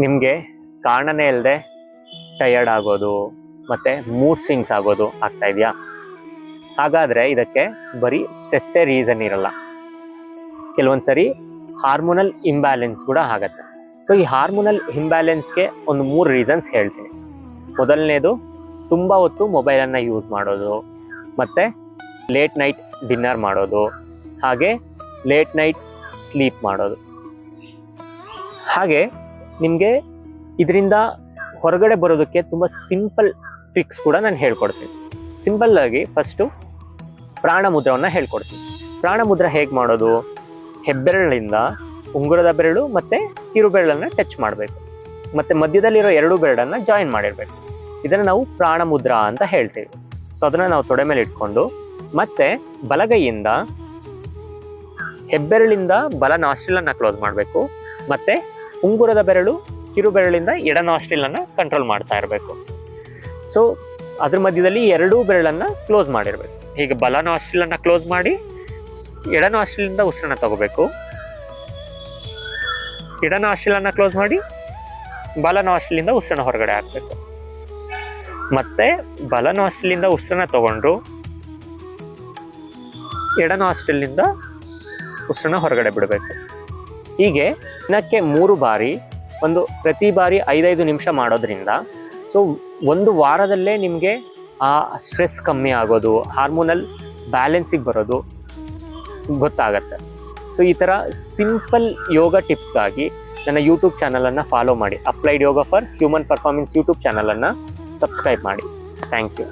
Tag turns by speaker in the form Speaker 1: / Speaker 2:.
Speaker 1: ನಿಮಗೆ ಕಾರಣನೇ ಇಲ್ಲದೆ ಟಯರ್ಡ್ ಆಗೋದು ಮತ್ತು ಮೂಡ್ ಸ್ವಿಂಗ್ಸ್ ಆಗೋದು ಆಗ್ತಾ ಇದೆಯಾ? ಹಾಗಾದರೆ ಇದಕ್ಕೆ ಬರೀ ಸ್ಟ್ರೆಸ್ಸೇ ರೀಸನ್ ಇರಲ್ಲ. ಕೆಲವೊಂದು ಸರಿ ಹಾರ್ಮೋನಲ್ ಇಂಬ್ಯಾಲೆನ್ಸ್ ಕೂಡ ಆಗತ್ತೆ. ಸೊ ಈ ಹಾರ್ಮೋನಲ್ ಇಂಬ್ಯಾಲೆನ್ಸ್ಗೆ ಒಂದು 3 ರೀಸನ್ಸ್ ಹೇಳ್ತೀನಿ. ಮೊದಲನೇದು, ತುಂಬ ಹೊತ್ತು ಮೊಬೈಲನ್ನು ಯೂಸ್ ಮಾಡೋದು, ಮತ್ತು ಲೇಟ್ ನೈಟ್ ಡಿನ್ನರ್ ಮಾಡೋದು, ಹಾಗೆ ಲೇಟ್ ನೈಟ್ ಸ್ಲೀಪ್ ಮಾಡೋದು. ಹಾಗೆ ನಿಮಗೆ ಇದರಿಂದ ಹೊರಗಡೆ ಬರೋದಕ್ಕೆ ತುಂಬ ಸಿಂಪಲ್ ಟ್ರಿಕ್ಸ್ ಕೂಡ ನಾನು ಹೇಳ್ಕೊಡ್ತೀನಿ. ಸಿಂಪಲ್ಲಾಗಿ ಫಸ್ಟು ಪ್ರಾಣಮುದ್ರವನ್ನು ಹೇಳ್ಕೊಡ್ತೀನಿ. ಪ್ರಾಣಮುದ್ರ ಹೇಗೆ ಮಾಡೋದು? ಹೆಬ್ಬೆರಳಿಂದ ಉಂಗುರದ ಬೆರಳು ಮತ್ತು ಕಿರುಬೆರಳನ್ನು ಟಚ್ ಮಾಡಬೇಕು, ಮತ್ತು ಮಧ್ಯದಲ್ಲಿರೋ 2 ಬೆರಳನ್ನು ಜಾಯಿನ್ ಮಾಡಿರಬೇಕು. ಇದನ್ನು ನಾವು ಪ್ರಾಣಮುದ್ರ ಅಂತ ಹೇಳ್ತೀವಿ. ಸೊ ಅದನ್ನು ನಾವು ತೊಡೆ ಮೇಲೆ ಇಟ್ಕೊಂಡು, ಮತ್ತು ಬಲಗೈಯಿಂದ ಹೆಬ್ಬೆರಳಿಂದ ಬಲ ನಾಸ್ಟ್ರಿಲನ್ನು ಕ್ಲೋಸ್ ಮಾಡಬೇಕು, ಮತ್ತು ಉಂಗುರದ ಬೆರಳು ಕಿರುಬೆರಳಿಂದ ಎಡ ನಾಸ್ಟ್ರಿಲನ್ನು ಕಂಟ್ರೋಲ್ ಮಾಡ್ತಾ ಇರಬೇಕು. ಸೊ ಅದ್ರ ಮಧ್ಯದಲ್ಲಿ 2 ಬೆರಳನ್ನು ಕ್ಲೋಸ್ ಮಾಡಿರಬೇಕು. ಹೀಗೆ ಬಲ ನಾಸ್ಟ್ರಿಲನ್ನು ಕ್ಲೋಸ್ ಮಾಡಿ ಎಡ ನಾಸ್ಟ್ರಿಲಿಂದ ಉಸಿರನ್ನ ತಗೋಬೇಕು, ಎಡ ನಾಸ್ಟ್ರಿಲನ್ನು ಕ್ಲೋಸ್ ಮಾಡಿ ಬಲ ನಾಸ್ಟ್ರಿಲಿಂದ ಉಸಿರನ್ನ ಹೊರಗಡೆ ಹಾಕಬೇಕು. ಮತ್ತೆ ಬಲ ನಾಸ್ಟ್ರಿಲಿಂದ ಉಸಿರನ್ನ ತಗೊಂಡು ಎಡ ನಾಸ್ಟ್ರಿಲಿಂದ ಉಸಿರನ್ನ ಹೊರಗಡೆ ಬಿಡಬೇಕು. ಹೀಗೆ ದಿನಕ್ಕೆ 3 ಬಾರಿ, ಪ್ರತಿ ಬಾರಿ 5-5 ನಿಮಿಷ ಮಾಡೋದ್ರಿಂದ ಸೊ 1 ವಾರದಲ್ಲೇ ನಿಮಗೆ ಆ ಸ್ಟ್ರೆಸ್ ಕಮ್ಮಿ ಆಗೋದು, ಹಾರ್ಮೋನಲ್ ಬ್ಯಾಲೆನ್ಸಿಗೆ ಬರೋದು ಗೊತ್ತಾಗತ್ತೆ. ಸೊ ಈ ಥರ ಸಿಂಪಲ್ ಯೋಗ ಟಿಪ್ಸ್ಗಾಗಿ ನನ್ನ ಯೂಟ್ಯೂಬ್ ಚಾನಲನ್ನು ಫಾಲೋ ಮಾಡಿ. Applied yoga for human performance YouTube ಚಾನಲನ್ನು ಸಬ್ಸ್ಕ್ರೈಬ್ ಮಾಡಿ. Thank you.